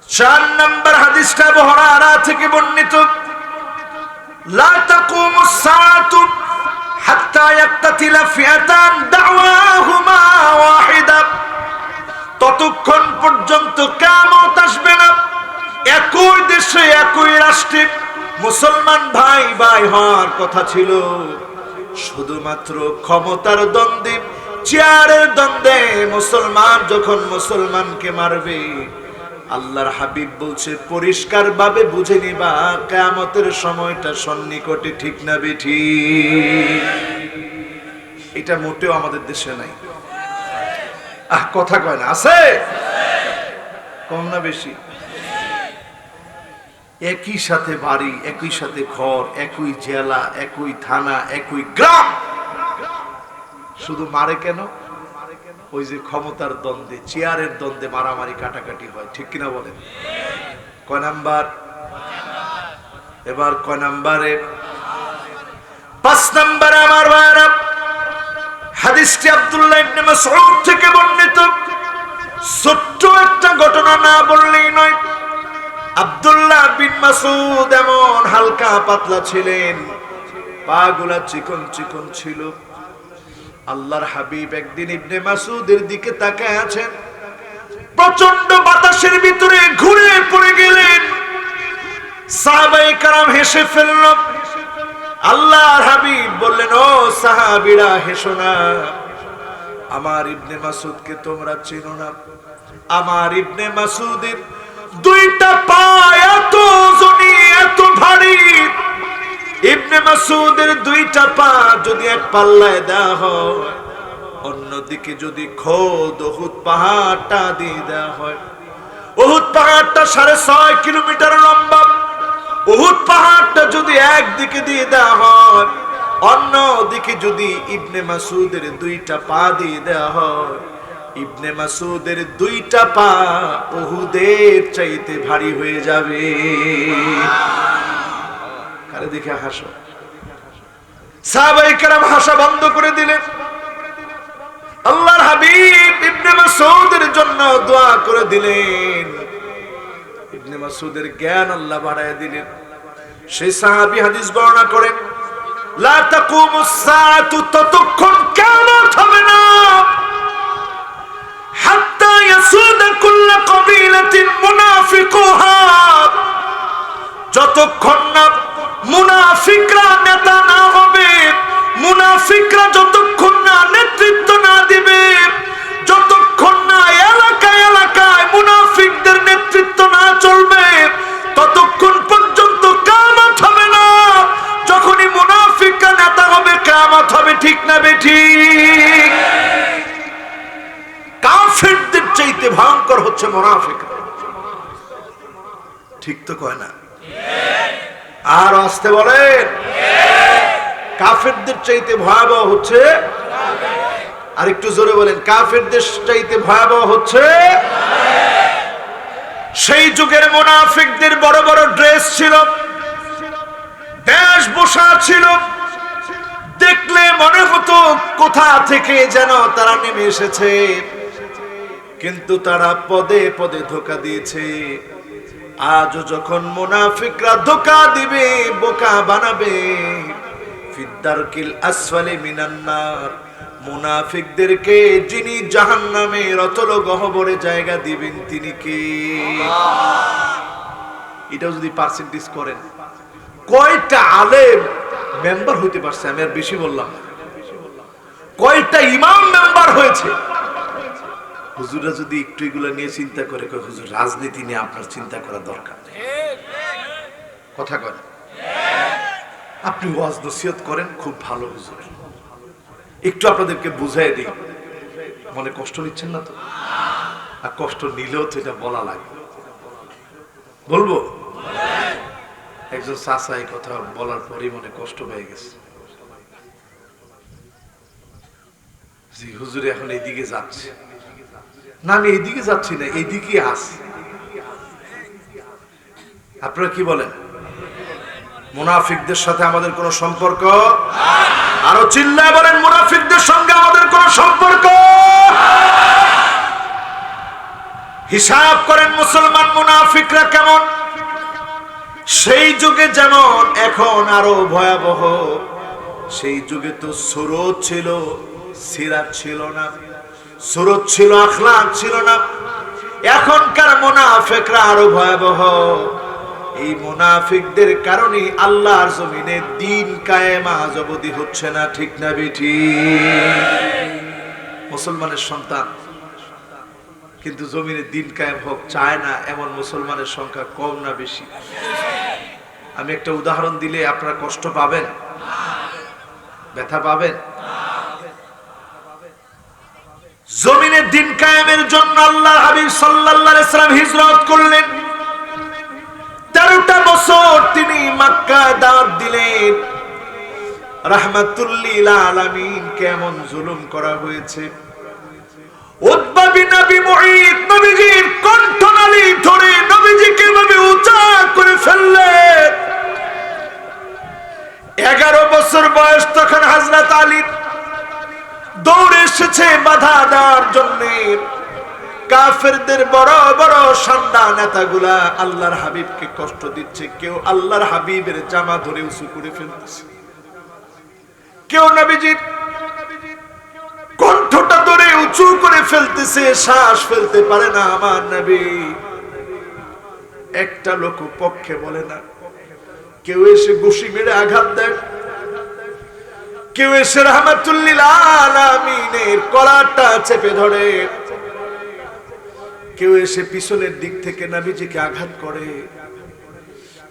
চার নম্বর হাদিসটা আবু হুরায়রা থেকে বর্ণিত, লা তাকুমুস সাআতু হাত্তা ইয়াক্তাতিলা ফিআতান দাওয়াহুমা ওয়াহিদা। ততক্ষণ পর্যন্ত কিয়ামত আসবে না, একই দেশে একই রাষ্ট্রে মুসলমান ভাই ভাই হওয়ার কথা ছিল, শুধুমাত্র ক্ষমতার দ্বন্দ্বে, চেয়ারের দ্বন্দ্বে মুসলমান যখন মুসলমানকে মারবে, আল্লাহর হাবিব বলছে পরিষ্কার ভাবে বুঝে নিবা কিয়ামতের সময়টা সন্নিকটে। ঠিক না বেঠিক? এটা মোটেও আমাদের দেশে নাই। কথা কয় না, আছে কম না বেশি? একই সাথে বাড়ি, একই সাথে ঘর, একই জেলা, একই থানা, একই গ্রাম, শুধু মারে কেন? ওই যে ক্ষমতার দ্বন্দ্বে, চেয়ারের দ্বন্দ্বে মারামারি কাটাকাটি হয়। ঠিক কিনা বলেন? কয় নাম্বার? এবার কয় নাম্বারে? 5 নম্বরে আমার ভাইরা, হাদিসটি আব্দুল্লাহ ইবনে মাসউদ থেকে বর্ণিত। ছোট্ট একটা ঘটনা না বললেই নয়। আব্দুল্লাহ বিন মাসউদ এমন হালকা পাতলা ছিলেন, পা গুলা চিকন চিকন ছিল। আল্লাহর হাবিব একদিন ইবনে মাসউদের দিকে তাকায় আছেন, প্রচন্ড বাতাসের ভিতরে ঘুরে পড়ে গেলেন। সাহাবায়ে কেরাম হেসে ফেলল। আল্লাহর হাবিব বললেন, ও সাহাবীরা হেসো না, আমার ইবনে মাসউদকে তোমরা চেনো না? আমার ইবনে মাসউদের দুইটা পা এত ওজনী, এত ভারী। ইবনে মাসউদের দুইটা পা যদি এক পাল্লায় দেওয়া হয়, অন্যদিকে যদি খোদ উহুদ পাহাড়টা দিয়ে দেওয়া হয়, উহুদ পাহাড়টা 6.5 কিলোমিটার লম্বা, উহুদ পাহাড়টা যদি একদিকে দিয়ে দেওয়া হয়, অন্যদিকে যদি ইবনে মাসউদের দুইটা পা দিয়ে দেওয়া হয়, ইবনে মাসউদের দুইটা পা উহুদের চাইতে ভারী হয়ে যাবে। কারে দেখে হাসো? সাহাবায়ে কেরাম হাসা বন্ধ করে দিলেন। আল্লাহর হাবিব ইবনে মাসউদের জন্য দোয়া করে দিলেন। ইবনে মাসউদের জ্ঞান আল্লাহ বাড়ায় দিলেন। সেই সাহাবী হাদিস বর্ণনা করেন, লা তাকুমুস সাআতু, ততক্ষণ কিয়ামত হবে না, হাত্তা ইয়াসুদা কুল্লু কবিলাতিন মুনাফিকুহা, যতক্ষণ না মুনাফিকরা নেতা না হবে, মুনাফিকরা যতক্ষণ না নেতৃত্ব না দিবে, যতক্ষণ না এলাকায় এলাকায় মুনাফিকদের নেতৃত্ব না চলবে, ততক্ষণ পর্যন্ত কিয়ামত হবে না। যখনই মুনাফিকরা নেতা হবে, কিয়ামত হবে। ঠিক না বেঠিক? কাফেরদের চাইতে ভয়ঙ্কর হচ্ছে মুনাফিকরা। ঠিক তো কয় না? আর আসতে বলেন, কাফেরদের চাইতে ভয়াবহ হচ্ছে, আর একটু জোরে বলেন, কাফেরদের চাইতে ভয়াবহ হচ্ছে। সেই যুগের মুনাফিকদের বড় বড় ড্রেস ছিল, বেশভূষা ছিল, দেখলে মনে হতো কোথা থেকে যেন তারা নেমে এসেছে। কিন্তু তারা পদে পদে ধোঁকা দিয়েছে। আজও যখন মুনাফিকরা ধোঁকা দিবে, বোকা বানাবে, ফিদ্দারকিল আসফালি মিনান নার, মুনাফিকদেরকে যিনি জাহান্নামের অতল গহ্বরে জায়গা দিবেন তিনি কে? এটাও যদি পার্সেন্টেজ করেন, কয়টা আলেম মেম্বার হইতে পারছে? আমি আর বেশি বললাম না। কয়টা ইমাম মেম্বার হয়েছে? হুজুরা যদি একটু এগুলো নিয়ে চিন্তা করে, হুজুর রাজনীতি নিয়ে আপনার চিন্তা করা দরকার নেই। কথা কন, আপনি ওয়াজ নসিহত করেন, খুব ভালো হুজুর, একটু আপনাদেরকে বুঝাই দিই। মনে কষ্ট নিচ্ছেন না তো? আর কষ্ট নিলেও তো এটা বলা লাগে। বলবো? একজন চাচা এই কথা বলার পরই মনে কষ্ট পেয়ে গেছে। জি হুজুর এখন এইদিকে যাচ্ছে না। আমি এইদিকে যাচ্ছি না, এইদিকে আসি। আপনারা কি বলেন? মুনাফিকদের সাথে আমাদের কোনো সম্পর্ক? আরো চিল্লায় বলেন, মুনাফিকদের সঙ্গে আমাদের কোনো সম্পর্ক? হিসাব করেন মুসলমান মুনাফিকরা কেমন। সেই যুগে যেমন এখন আরো ভয়াবহ। সেই যুগে তো সুরত ছিল, সিরাত ছিল না, সুরত ছিল, আখলাক ছিল না। এখনকার মুনাফিকরা আরো ভয়াবহ। এই মুনাফিকদের কারণে আল্লাহর জমিনে দিন কায়েম আজ অবধি হচ্ছে না, ঠিক না বেঠিক? মুসলমানের সন্তান কিন্তু জমিনে দিন কায়েম হোক চায় না, এমন মুসলমানের সংখ্যা কম না বেশি? আমি একটা উদাহরণ দিলে আপনারা কষ্ট পাবেন, ব্যথা পাবেন। জমিনে দিন কায়েমের জন্য আল্লাহর হাবিব সাল্লাল্লাহু আলাইহি ওয়াসাল্লাম হিজরত করলেন। 13টা বছর তিনি মক্কায় দাওয়াত দিলেন। রাহমাতুল লিল আলামিন কেমন জুলুম করা হয়েছে। উতবা বিন আবী মুঈত নবীজির কণ্ঠনালী ধরে নবীজিকে এভাবে উঁচা করে ফেললেন। 11 বছর বয়স তখন হযরত আলী দৌড়ে এসেছে বাধা দেওয়ার জন্য। কাফেরদের বড় বড় সান্ডা নেতাগুলা আল্লাহর হাবিবকে কষ্ট দিচ্ছে। কেউ আল্লাহর হাবিবের জামা ধরে উঁচু করে ফেলতেছে, কেউ নবীজির কণ্ঠটা ধরে উঁচু করে ফেলতেছে, শ্বাস ফেলতে পারে না আমার নবী। একটা লোক পক্ষে বলে না। কেউ এসে ঘুষি মেরে আঘাত দেয়, কেউ এসে রাহমাতুল লিল আলামিনের কলারটা চেপে ধরে, কেউ এসে পিছনের দিক থেকে নবীজিকে আঘাত করে।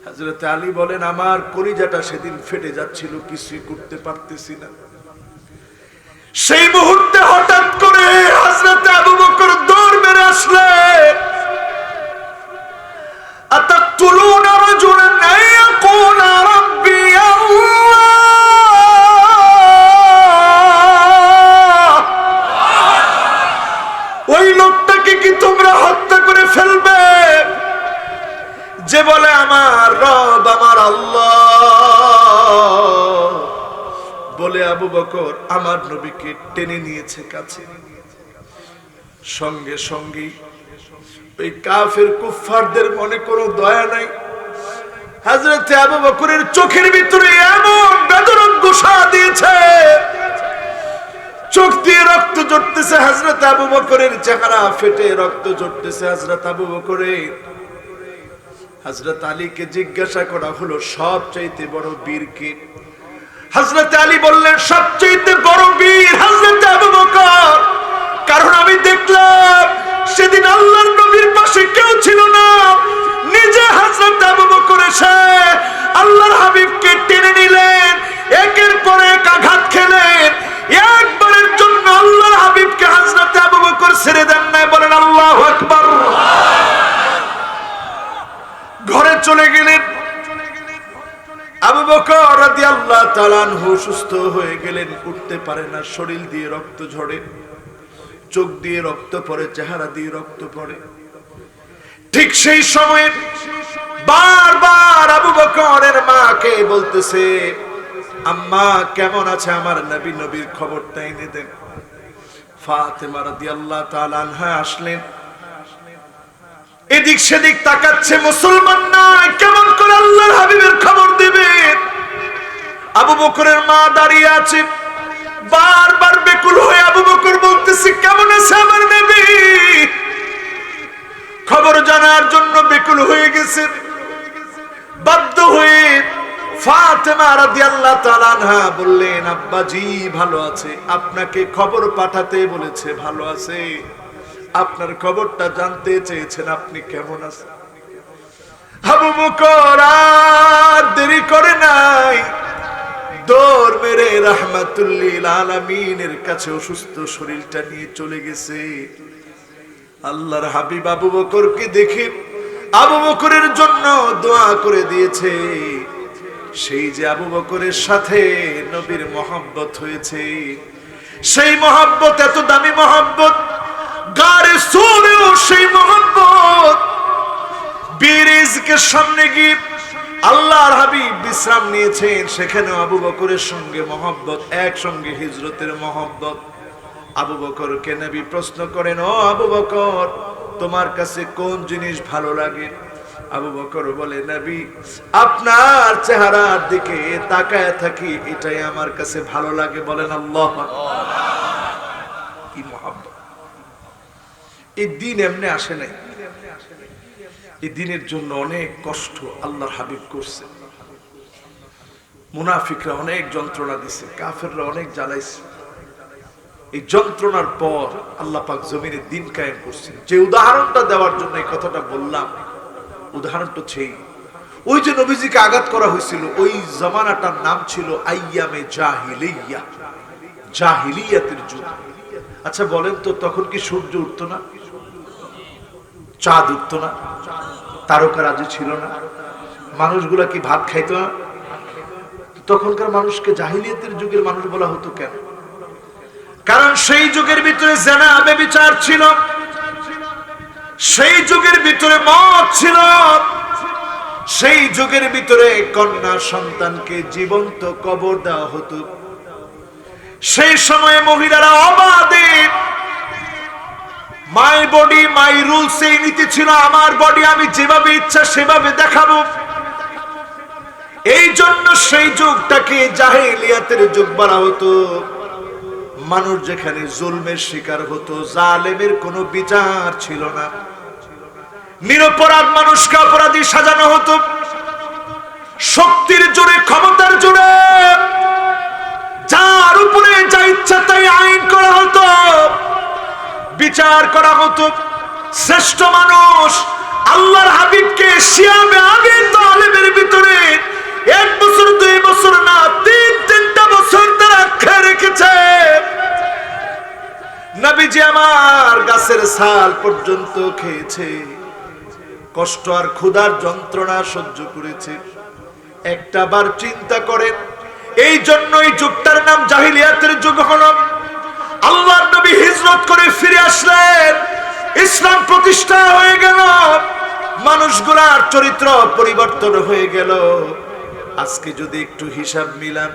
হযরত আলী বলেন, আমার কলিজাটা সেদিন ফেটে যাচ্ছিল, কিছুই করতে পারতেছি না। সেই মুহূর্তে হঠাৎ করে হযরত আবু বকর দৌড় মেরে আসলেন। আতাকতুলুনা রাজুলান আয়াকুলা রাব্বি আল্লাহ। ওই লোকটাকে কি তোমরা হত্যা করে ফেলবে যে বলে আমার রব আমার আল্লাহ? বলে আবু বকর আমার নবীকে টেনে নিয়েছে কাছে। সঙ্গে সঙ্গে ওই কাফের কুফফারদের মনে কোনো দয়া নাই। হযরত আবু বকরের চোখের ভিতরে এমন বেদরক গোসা দিয়েছে, চোখ দিয়ে রক্ত ঝরতেছে। হযরত আবু বকরের চেহারা ফেটে রক্ত ঝরতেছে। হযরত আবু বকরের হযরত আলীকে জিজ্ঞাসা করা হলো, সবচাইতে বড় বীর কে? হযরত আলী বললেন, সবচাইতে বড় বীর হযরত আবু বকর। কারণ আমি দেখলাম সেদিন আল্লাহর নবীর পাশে কেউ ছিল না, নিজে হযরত আবু বকর এসে আল্লাহর হাবিবকে টেনে নিলেন, একের পর এক আঘাত খেলেন। একবারের জন্য আল্লাহর হাবিবকে হযরত আবু বকর ছেড়ে দেন নাই। বলেন আল্লাহু আকবার। ঘরে চলে গেলেন। আবু বকর রাদিয়াল্লাহু তাআলা আনহু সুস্থ হয়ে গেলেন, উঠতে পারে না, শরীর দিয়ে রক্ত ঝরে, চোখ দিয়ে রক্ত পড়ে, চেহারা দিয়ে রক্ত পড়ে। ঠিক সেই সময়ে বারবার আবু বকরের মাকে বলতেছে, আম্মা কেমন আছে আমার নবী, নবীর খবরটা এনে দেন। ফাতেমা রাদিয়াল্লাহু তাআলা আনহা আসলেন, এদিক সেদিক তাকাচ্ছে, মুসলমান নয়, কেমন করে আল্লাহর হাবিবের খবর দিবে? আবু বকরের মা দাঁড়িয়ে আছে, বারবার বেকুল হয়ে আবু বকর বলতেছে, কেমন আছে আমার নবী? খবর জানার জন্য বেকুল হয়ে গেছে। বাধ্য হয়ে ফাতেমা রাদিয়াল্লাহু তাআলা আনহা বললেন, আব্বাজি ভালো আছে, আপনাকে খবর পাঠাতে বলেছে, ভালো আছে, আপনার খবরটা জানতে চেয়েছেন, আপনি কেমন আছেন? আবু বকর আর দেরি করে নাই, দৌড় মেরে রাহমাতুল লিল আলামিনের কাছে অসুস্থ শরীরটা নিয়ে চলে গেছে। আল্লাহর হাবিব আবু বকরকে দেখে আবু বকরের জন্য দোয়া করে দিয়েছে। সেই যে আবু বকরের সাথে নবীর মহব্বত হয়েছে, সেই মহব্বত এত দামি মহব্বত, গারে সোরেও সেই মহব্বত। বীরিজকে সামনে গিয়ে আল্লাহর হাবিব বিশ্রাম নিয়েছেন, সেখানে আবু বকরের সঙ্গে মহব্বত, একসঙ্গে হিজরতের মহব্বত। আবু বকরকে নবী প্রশ্ন করেন, ও আবু বকর, তোমার কাছে কোন জিনিস ভালো লাগে? আবু বকর বলে, নবী আপনার চেহারার দিকে তাকায় থাকি, এটাই আমার কাছে ভালো লাগে। বলেন আল্লাহু আকবার। কি মহব্বত! এই দিন এমনি আসে নাই, এই দিনের জন্য অনেক কষ্ট আল্লাহর হাবিব করছে। মুনাফিকরা অনেক যন্ত্রণা দিছে, কাফেররা অনেক জ্বালাইছে। এই যন্ত্রণার পর আল্লাহ পাক জমিনে দিন কায়েম করছেন। যে উদাহরণটা দেওয়ার জন্য এই কথাটা বললাম, উদাহরণটা সেই ওই যে নবীজিকে আঘাত করা হয়েছিল, ওই জামানাটার নাম ছিল আইয়ামে জাহিলিয়া, জাহিলিয়াতের যুগ। আচ্ছা বলেন তো, তখন কি সূর্য উঠতো না, চাঁদ উঠতো না, তারকারাজি ছিল না, মানুষগুলা কি ভাত খাইতো না? তখনকার মানুষকে জাহিলিয়াতের যুগের মানুষ বলা হতো কেন? কারণ সেই যুগের ভিতরে জেনা ব্যভিচার ছিল, সেই যুগের ভিতরে মদ ছিল, সেই যুগের ভিতরে কন্যা সন্তানকে জীবন্ত কবর দেওয়া হতো। সেই সময়ে মহিলারা অবাধে মাই বডি মাই রুলস, এই নীতি ছিল, আমার বডি আমি যেভাবে ইচ্ছা সেভাবে দেখাবো। এই জন্য সেই যুগটাকে জাহেলিয়াতের যুগ বলা হতো। মানুষ যেখানে জুলমের শিকার হতো, জালেমের কোনো বিচার ছিল না, নিরপরাধ মানুষকে অপরাধী সাজানো হতো। শক্তির জোরে, ক্ষমতার জোরে যার উপরে যা ইচ্ছা তাই আইন করা হতো, বিচার করা হতো। শ্রেষ্ঠ মানুষ আল্লাহর হাবিবকে সিয়ামে আবি তালেবের ভিতরে 1 বছর 2 বছর না 3-3টা বছর তারা খেয়ে রেখেছে। নবীজি আমার গাছের ছাল পর্যন্ত খেয়েছে, কষ্ট আর ক্ষুধার যন্ত্রণা সহ্য করেছে। একটা বার চিন্তা করেন, এই জন্যই যুগটার নাম জাহিলিয়াতের যুগ হলো। আল্লাহর নবী হিজরত করে ফিরে আসলেন, ইসলাম প্রতিষ্ঠা হয়ে গেল, মানুষগুলার চরিত্র পরিবর্তন হয়ে গেল। আজকে যদি একটু হিসাব মিলান,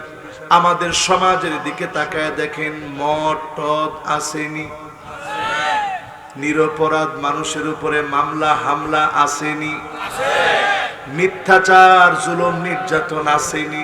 আমাদের সমাজের দিকে তাকায় দেখেন, মদ টদ আসেনি, নিরপরাধ মানুষের উপরে মামলা হামলা আসেনি, মিথ্যাচার জুলুম নির্যাতন আসেনি।